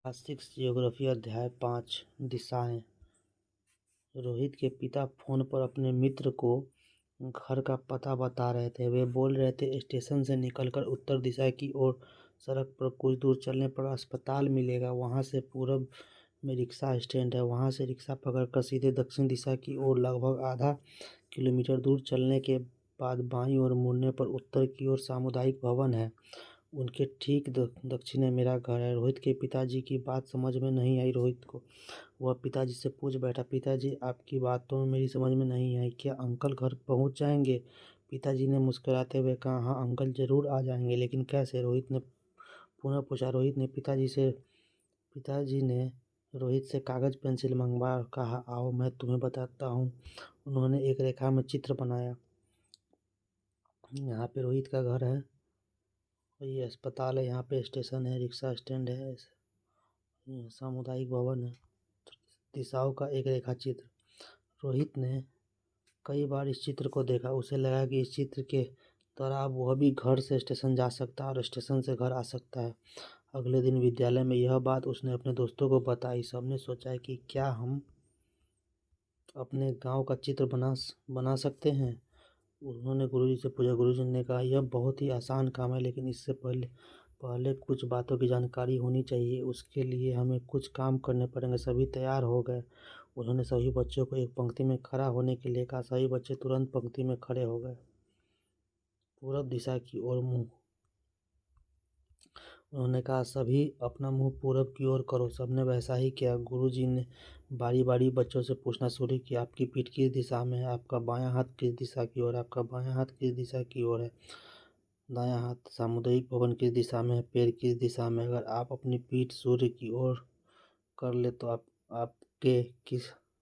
Classic geography अध्याय 5 दिशाएं। रोहित के पिता फोन पर अपने मित्र को घर का पता बता रहे थे। वे बोल रहे थे, स्टेशन से निकलकर उत्तर दिशा की ओर सड़क पर कुछ दूर चलने पर अस्पताल मिलेगा। वहां से पूरब में रिक्शा स्टैंड है। वहां से रिक्शा पकड़कर सीधे दक्षिण दिशा की ओर लगभग आधा किलोमीटर दूर चलने के बाद बाईं ओर मुड़ने पर उत्तर की ओर सामुदायिक भवन है। उनके ठीक दक्षिण में मेरा घर है। रोहित के पिताजी की बात समझ में नहीं आई रोहित को। वह पिताजी से पूछ बैठा, पिताजी आपकी बात तो मेरी समझ में नहीं आई, क्या अंकल घर पहुंच जाएंगे? पिताजी ने मुस्कुराते हुए कहा, हाँ अंकल जरूर आ जाएंगे, लेकिन कैसे? रोहित ने पुनः पूछा। पिताजी ने रोहित से कागज पेंसिल मंगवा और कहा, आओ मैं तुम्हें बताता हूँ। उन्होंने एक रेखा में चित्र बनाया। यहाँ पे रोहित का घर है, ये अस्पताल है, यहाँ पे स्टेशन है, रिक्शा स्टैंड है, सामुदायिक भवन है, दिशाओं का एक रेखा चित्र। रोहित ने कई बार इस चित्र को देखा। उसे लगा कि इस चित्र के तरह अब वह भी घर से स्टेशन जा सकता है और स्टेशन से घर आ सकता है। अगले दिन विद्यालय में यह बात उसने अपने दोस्तों को बताई। सबने सोचा कि क्या हम अपने गांव का चित्र बना सकते हैं। उन्होंने गुरुजी से पूछा। गुरुजी ने कहा, यह बहुत ही आसान काम है, लेकिन इससे पहले कुछ बातों की जानकारी होनी चाहिए। उसके लिए हमें कुछ काम करने पड़ेंगे। सभी तैयार हो गए। उन्होंने सभी बच्चों को एक पंक्ति में खड़ा होने के लिए कहा। सभी बच्चे तुरंत पंक्ति में खड़े हो गए। पूरब दिशा की ओर मुंह। उन्होंने कहा, सभी अपना मुंह पूरब की ओर करो। सबने वैसा ही किया। गुरुजी ने बारी बारी बच्चों से पूछना शुरू किया, आपकी पीठ किस दिशा में है? आपका बायां हाथ किस दिशा की ओर है? आपका बायां हाथ किस दिशा की ओर है? दायां हाथ। सामुदायिक भवन किस दिशा में है? पैर किस दिशा में? अगर आप अपनी पीठ सूर्य की ओर कर ले तो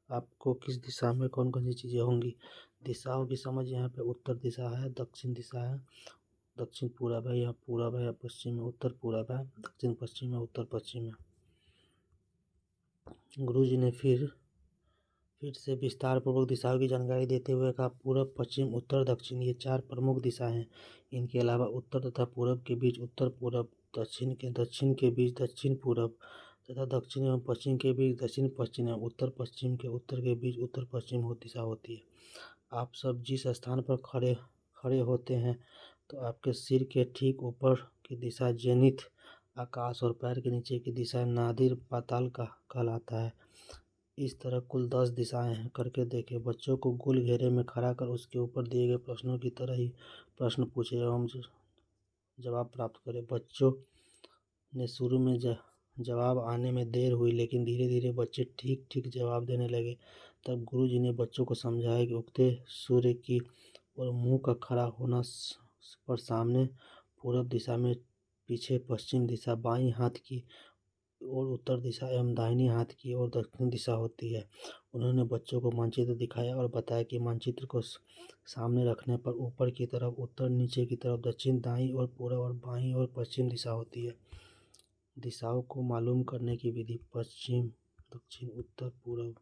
आपको किस दिशा में कौन कौन सी चीजें होंगी? दिशाओं की समझ। यहाँ पे उत्तर दिशा है, दक्षिण दिशा है, दक्षिण पूरब है, यहाँ पूरब है, पश्चिम है, उत्तर पूरब है, दक्षिण पश्चिम है, उत्तर पश्चिम है। गुरुजी ने फिर से विस्तार पूर्वक दिशाओं की जानकारी देते हुए कहा, पूरब, पश्चिम, उत्तर, दक्षिण, ये 4 प्रमुख दिशाएं हैं। इनके अलावा उत्तर तथा पूरब के बीच उत्तर पूरब, दक्षिण के बीच दक्षिण पूरब तथा दक्षिण एवं पश्चिम के बीच दक्षिण पश्चिम एवं उत्तर पश्चिम के उत्तर के बीच उत्तर पश्चिम दिशा होती है। आप सब जिस स्थान पर खड़े होते हैं तो आपके सिर के ठीक ऊपर की दिशा जेनिथ आकाश और पैर के नीचे की दिशा नादिर पाताल का कहलाता है। इस तरह कुल 10 दिशाएं करके देखें। बच्चों को गोल घेरे में खड़ा कर उसके ऊपर दिए गए प्रश्नों की तरह ही प्रश्न पूछे एवं जवाब प्राप्त करें। बच्चों ने शुरू में जवाब आने में देर हुई, लेकिन धीरे धीरे बच्चे ठीक ठीक जवाब देने लगे। तब गुरुजी ने बच्चों को समझाया कि उगते सूर्य की ओर मुंह का खड़ा होना पर सामने पूरब दिशा में, पीछे पश्चिम दिशा, बाईं हाथ की ओर उत्तर दिशा एवं दाहिनी हाथ की ओर दक्षिण दिशा होती है। उन्होंने बच्चों को मानचित्र दिखाया और बताया कि मानचित्र को सामने रखने पर ऊपर की तरफ उत्तर, नीचे की तरफ दक्षिण, दाईं ओर पूरब और बाईं ओर पश्चिम दिशा होती है। दिशाओं को मालूम करने की विधि। पश्चिम, दक्षिण, उत्तर, पूरब,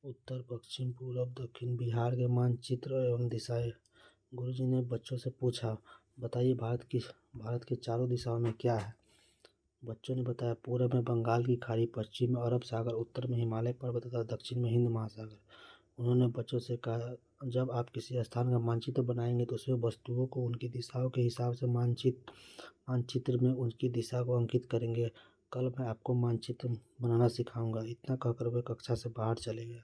उत्तर, पश्चिम, पूरब, दक्षिण, बिहार के मानचित्र एवं दिशाएं। गुरुजी ने बच्चों से पूछा, बताइए भारत के चारों दिशाओं में क्या है? बच्चों ने बताया, पूरब में बंगाल की खाड़ी, पश्चिम में अरब सागर, उत्तर में हिमालय पर्वत तथा दक्षिण में हिंद महासागर। उन्होंने बच्चों से कहा, जब आप किसी स्थान का मानचित्र बनाएंगे तो उसमें वस्तुओं को उनकी दिशाओं के हिसाब से मानचित्र में उनकी दिशा को अंकित करेंगे। कल मैं आपको मानचित्र बनाना सिखाऊंगा। इतना कहकर वे कक्षा से बाहर चले गए।